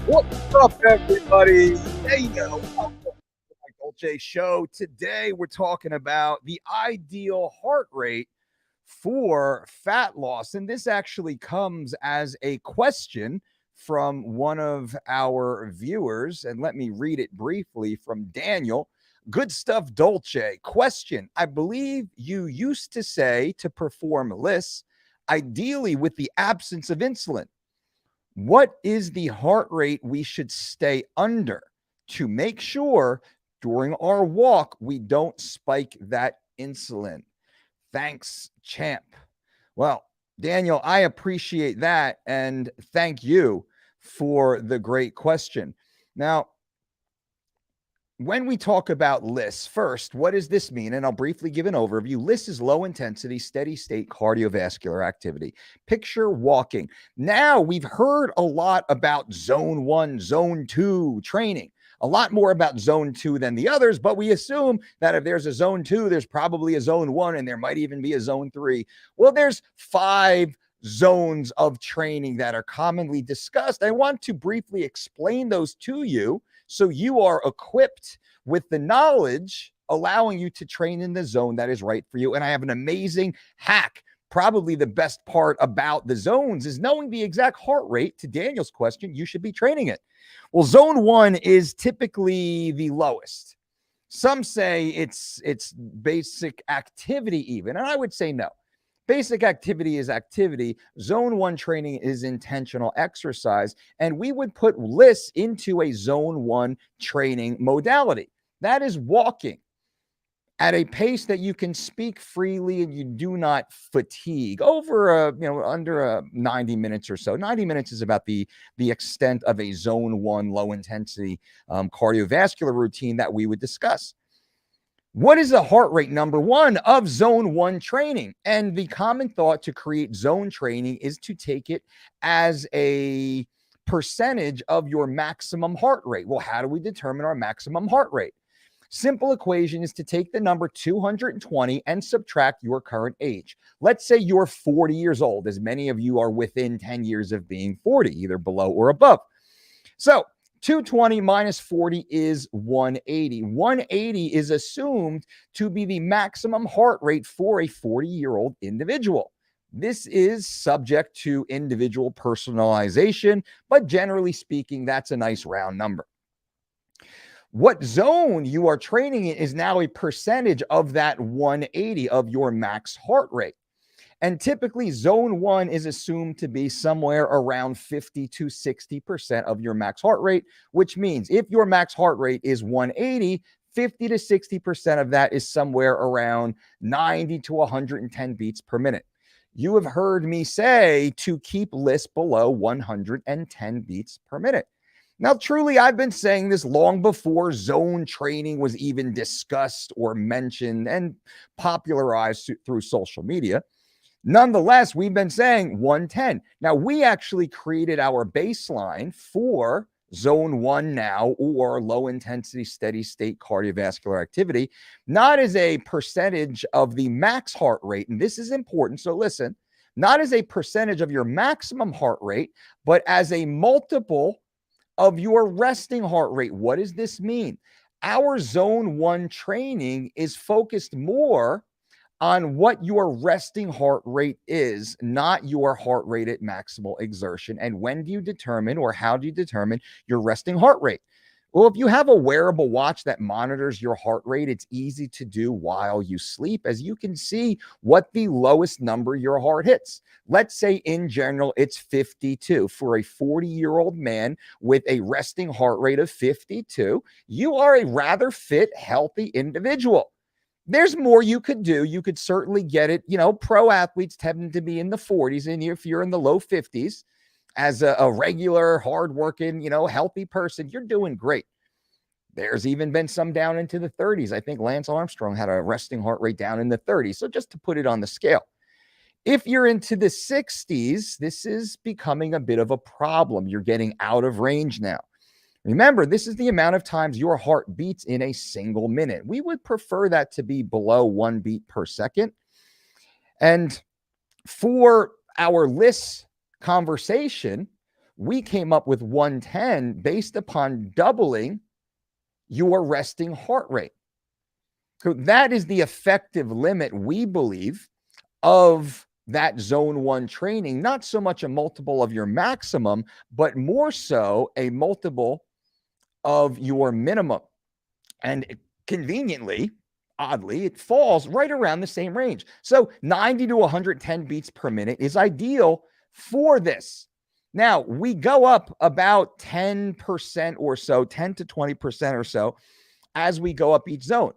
What's up, everybody? Hey, welcome to the Mike Dolce Show. Today, we're talking about the ideal heart rate for fat loss. And this actually comes as a question from one of our viewers. And let me read it briefly from Daniel. Good stuff, Dolce. Question: I believe you used to say to perform lists, ideally with the absence of insulin. What is the heart rate we should stay under to make sure during our walk we don't spike that insulin? Thanks, champ. Well, Daniel, I appreciate that. And thank you for the great question. Now, when we talk about lists, first, what does this mean? And I'll briefly give an overview. LIST is low intensity, steady state cardiovascular activity. Picture walking. Now, we've heard a lot about zone 1, zone 2 training, a lot more about zone 2 than the others, but we assume that if there's a zone 2, there's probably a zone 1, and there might even be a zone 3. Well, there's 5 zones of training that are commonly discussed. I want to briefly explain those to you so you are equipped with the knowledge, allowing you to train in the zone that is right for you. And I have an amazing hack. Probably the best part about the zones is knowing the exact heart rate. To Daniel's question, you should be training it. Well, zone 1 is typically the lowest. Some say it's basic activity even, and I would say no. Basic activity is activity. Zone 1 training is intentional exercise. And we would put lists into a zone 1 training modality. That is walking at a pace that you can speak freely and you do not fatigue over under 90 minutes or so. 90 minutes is about the extent of a zone 1 low intensity cardiovascular routine that we would discuss. What is the heart rate, number 1, of zone 1 training? And the common thought to create zone training is to take it as a percentage of your maximum heart rate. Well, how do we determine our maximum heart rate? Simple equation is to take the number 220 and subtract your current age. Let's say you're 40 years old, as many of you are within 10 years of being 40, either below or above. So 220 minus 40 is 180. 180 is assumed to be the maximum heart rate for a 40-year-old individual. This is subject to individual personalization, but generally speaking, that's a nice round number. What zone you are training in is now a percentage of that 180 of your max heart rate. And typically, zone 1 is assumed to be somewhere around 50 to 60% of your max heart rate, which means if your max heart rate is 180, 50 to 60% of that is somewhere around 90 to 110 beats per minute. You have heard me say to keep lists below 110 beats per minute. Now, truly, I've been saying this long before zone training was even discussed or mentioned and popularized through social media. Nonetheless, we've been saying 110. Now, we actually created our baseline for zone 1 now, or low intensity, steady state cardiovascular activity, not as a percentage of the max heart rate. And this is important. So listen, not as a percentage of your maximum heart rate, but as a multiple of your resting heart rate. What does this mean? Our zone 1 training is focused more on what your resting heart rate is, not your heart rate at maximal exertion. And when do you determine, or how do you determine your resting heart rate? Well, if you have a wearable watch that monitors your heart rate, it's easy to do while you sleep, as you can see what the lowest number your heart hits. Let's say in general, it's 52. For a 40-year-old man with a resting heart rate of 52, you are a rather fit, healthy individual. There's more you could do. You could certainly get it. Pro athletes tend to be in the 40s, and if you're in the low 50s, as a regular, hardworking, healthy person, you're doing great. There's even been some down into the 30s. I think Lance Armstrong had a resting heart rate down in the 30s. So just to put it on the scale, if you're into the 60s, this is becoming a bit of a problem. You're getting out of range now. Remember, this is the amount of times your heart beats in a single minute. We would prefer that to be below 1 beat per second. And for our list conversation, we came up with 110 based upon doubling your resting heart rate. So that is the effective limit, we believe, of that zone 1 training, not so much a multiple of your maximum, but more so a multiple of your minimum. And conveniently, oddly, it falls right around the same range. So 90 to 110 beats per minute is ideal for this. Now, we go up about 10% or so, 10 to 20% or so, as we go up each zone.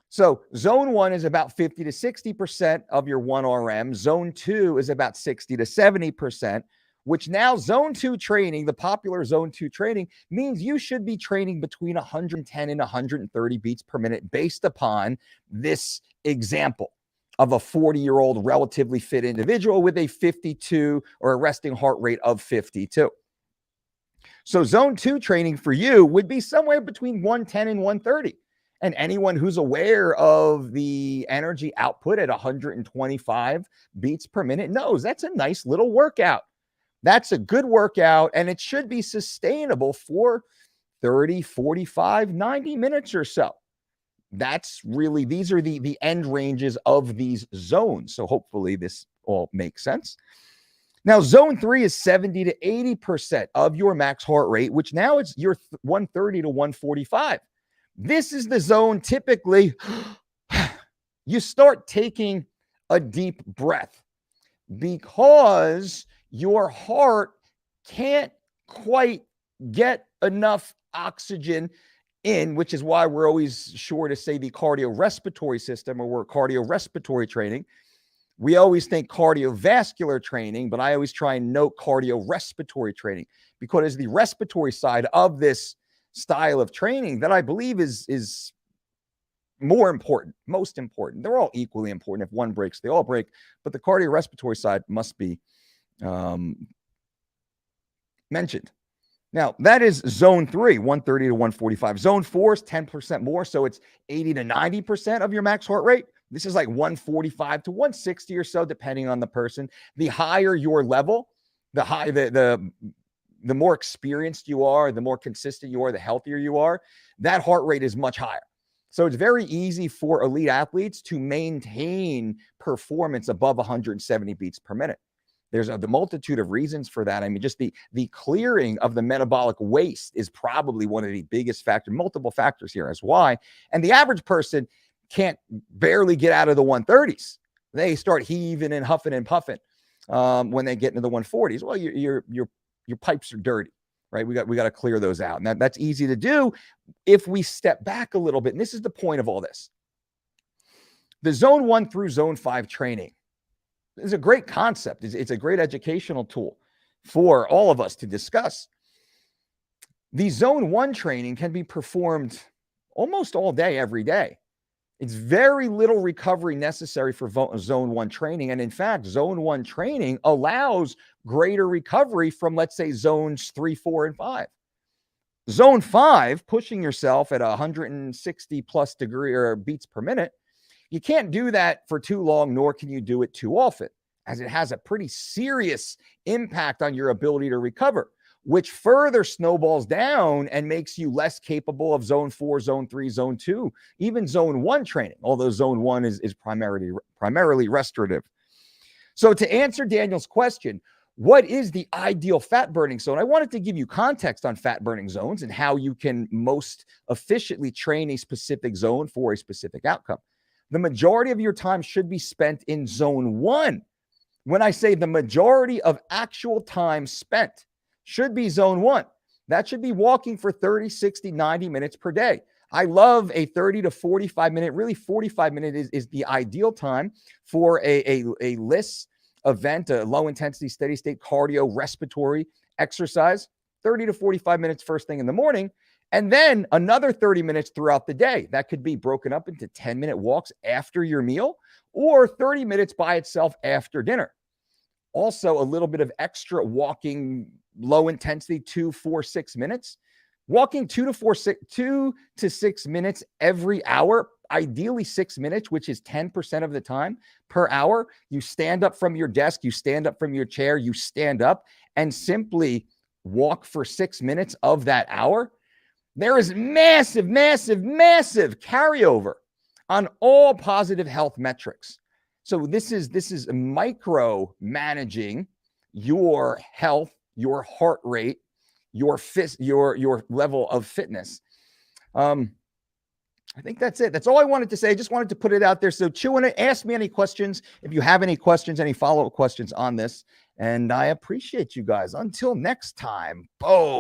So zone 1 is about 50 to 60% of your 1 RM. Zone 2 is about 60 to 70%, which now zone 2 training, the popular zone 2 training, means you should be training between 110 and 130 beats per minute based upon this example of a 40-year-old relatively fit individual with a 52 or a resting heart rate of 52. So zone 2 training for you would be somewhere between 110 and 130. And anyone who's aware of the energy output at 125 beats per minute knows that's a nice little workout. That's a good workout, and it should be sustainable for 30, 45, 90 minutes or so. That's really, these are the end ranges of these zones. So hopefully this all makes sense. Now, zone 3 is 70 to 80% of your max heart rate, which now it's your 130 to 145. This is the zone typically you start taking a deep breath because your heart can't quite get enough oxygen in, which is why we're always sure to say the cardiorespiratory system, or we're cardiorespiratory training. We always think cardiovascular training, but I always try and note cardiorespiratory training because it's the respiratory side of this style of training that I believe is more important, most important. They're all equally important. If one breaks, they all break. But the cardiorespiratory side must be mentioned. Now, that is zone 3, 130 to 145. Zone 4 is 10% more, so it's 80 to 90% of your max heart rate. This is like 145 to 160 or so, depending on the person. The higher your level, the more experienced you are, the more consistent you are, the healthier you are, that heart rate is much higher. So it's very easy for elite athletes to maintain performance above 170 beats per minute. There's the multitude of reasons for that. I mean, just the clearing of the metabolic waste is probably one of the biggest factors, multiple factors here as why. And the average person can't barely get out of the 130s. They start heaving and huffing and puffing when they get into the 140s. Well, your pipes are dirty, right? We got to clear those out. And that's easy to do if we step back a little bit. And this is the point of all this. The zone 1 through zone 5 training is a great concept. It's a great educational tool for all of us to discuss. The zone 1 training can be performed almost all day, every day. It's very little recovery necessary for zone 1 training. And in fact, zone 1 training allows greater recovery from, let's say, zones 3, 4, and 5. Zone 5, pushing yourself at 160 plus degree or beats per minute, you can't do that for too long, nor can you do it too often, as it has a pretty serious impact on your ability to recover, which further snowballs down and makes you less capable of zone 4, zone 3, zone 2, even zone 1 training, although zone 1 is primarily restorative. So to answer Daniel's question, what is the ideal fat burning zone? I wanted to give you context on fat burning zones and how you can most efficiently train a specific zone for a specific outcome. The majority of your time should be spent in zone 1. When I say the majority of actual time spent should be zone 1, that should be walking for 30, 60, 90 minutes per day. I love a 30 to 45 minute, really 45 minutes is the ideal time for a LISS event, a low intensity, steady state cardio respiratory exercise, 30 to 45 minutes first thing in the morning. And then another 30 minutes throughout the day. That could be broken up into 10-minute walks after your meal or 30 minutes by itself after dinner. Also, a little bit of extra walking, low intensity, 2, 4, 6 minutes. Walking 2 to 6 minutes every hour, ideally 6 minutes, which is 10% of the time per hour. You stand up from your desk, you stand up from your chair, you stand up and simply walk for 6 minutes of that hour, there is massive, massive, massive carryover on all positive health metrics. So this is micro managing your health, your heart rate, your level of fitness. I think that's it. That's all I wanted to say. I just wanted to put it out there. So chew on it. Ask me any questions if you have any questions, any follow-up questions on this. And I appreciate you guys. Until next time. Boom.